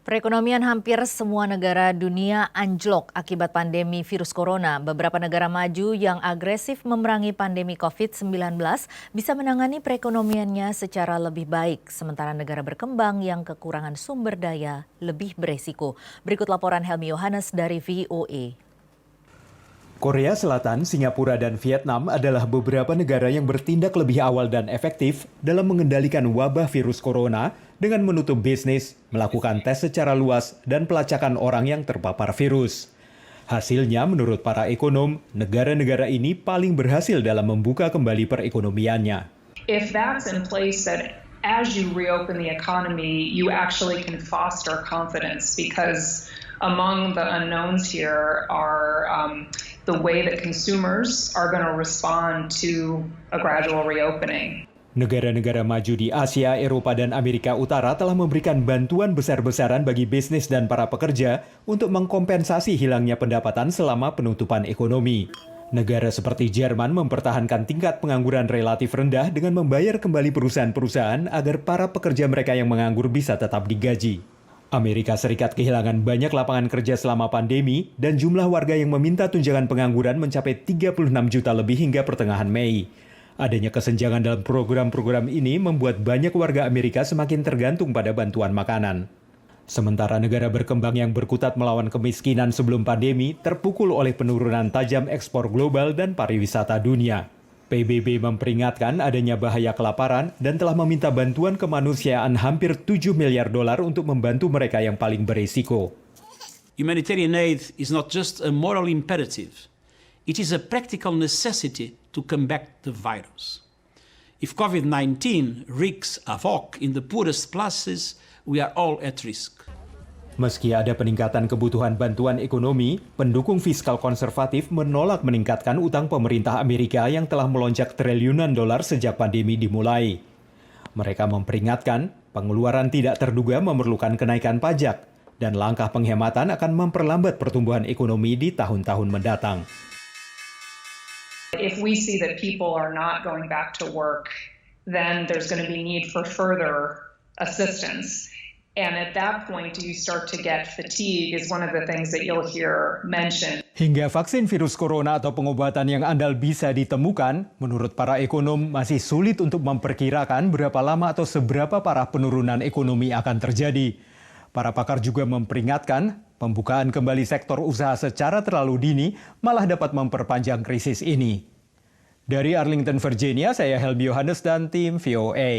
Perekonomian hampir semua negara dunia anjlok akibat pandemi virus corona. Beberapa negara maju yang agresif memerangi pandemi COVID-19 bisa menangani perekonomiannya secara lebih baik, sementara negara berkembang yang kekurangan sumber daya lebih beresiko. Berikut laporan Helmi Yohanes dari VOA. Korea Selatan, Singapura, dan Vietnam adalah beberapa negara yang bertindak lebih awal dan efektif dalam mengendalikan wabah virus corona dengan menutup bisnis, melakukan tes secara luas, dan pelacakan orang yang terpapar virus. Hasilnya, menurut para ekonom, negara-negara ini paling berhasil dalam membuka kembali perekonomiannya. If that's in place, that as you reopen the economy, you actually can foster confidence, because among the unknowns here are the way that consumers are going to respond to a gradual reopening. Negara-negara maju di Asia, Eropa, dan Amerika Utara telah memberikan bantuan besar-besaran bagi bisnis dan para pekerja untuk mengkompensasi hilangnya pendapatan selama penutupan ekonomi. Negara seperti Jerman mempertahankan tingkat pengangguran relatif rendah dengan membayar kembali perusahaan-perusahaan agar para pekerja mereka yang menganggur bisa tetap digaji. Amerika Serikat kehilangan banyak lapangan kerja selama pandemi dan jumlah warga yang meminta tunjangan pengangguran mencapai 36 juta lebih hingga pertengahan Mei. Adanya kesenjangan dalam program-program ini membuat banyak warga Amerika semakin tergantung pada bantuan makanan. Sementara negara berkembang yang berkutat melawan kemiskinan sebelum pandemi terpukul oleh penurunan tajam ekspor global dan pariwisata dunia. PBB memperingatkan adanya bahaya kelaparan dan telah meminta bantuan kemanusiaan hampir 7 miliar dolar untuk membantu mereka yang paling berisiko. Humanitarian aid is not just a moral imperative. It is a practical necessity to combat the virus. If COVID-19 wreaks havoc in the poorest classes, we are all at risk. Meski ada peningkatan kebutuhan bantuan ekonomi, pendukung fiskal konservatif menolak meningkatkan utang pemerintah Amerika yang telah melonjak triliunan dolar sejak pandemi dimulai. Mereka memperingatkan pengeluaran tidak terduga memerlukan kenaikan pajak dan langkah penghematan akan memperlambat pertumbuhan ekonomi di tahun-tahun mendatang. If we see that people are not going back to work, then there's going to be need for further assistance. And at that point, do you start to get fatigue is one of the things that you'll hear mentioned. Hingga vaksin virus corona atau pengobatan yang andal bisa ditemukan, menurut para ekonom masih sulit untuk memperkirakan berapa lama atau seberapa parah penurunan ekonomi akan terjadi. Para pakar juga memperingatkan, pembukaan kembali sektor usaha secara terlalu dini malah dapat memperpanjang krisis ini. Dari Arlington, Virginia, saya Helmi Yohanes dan tim VOA.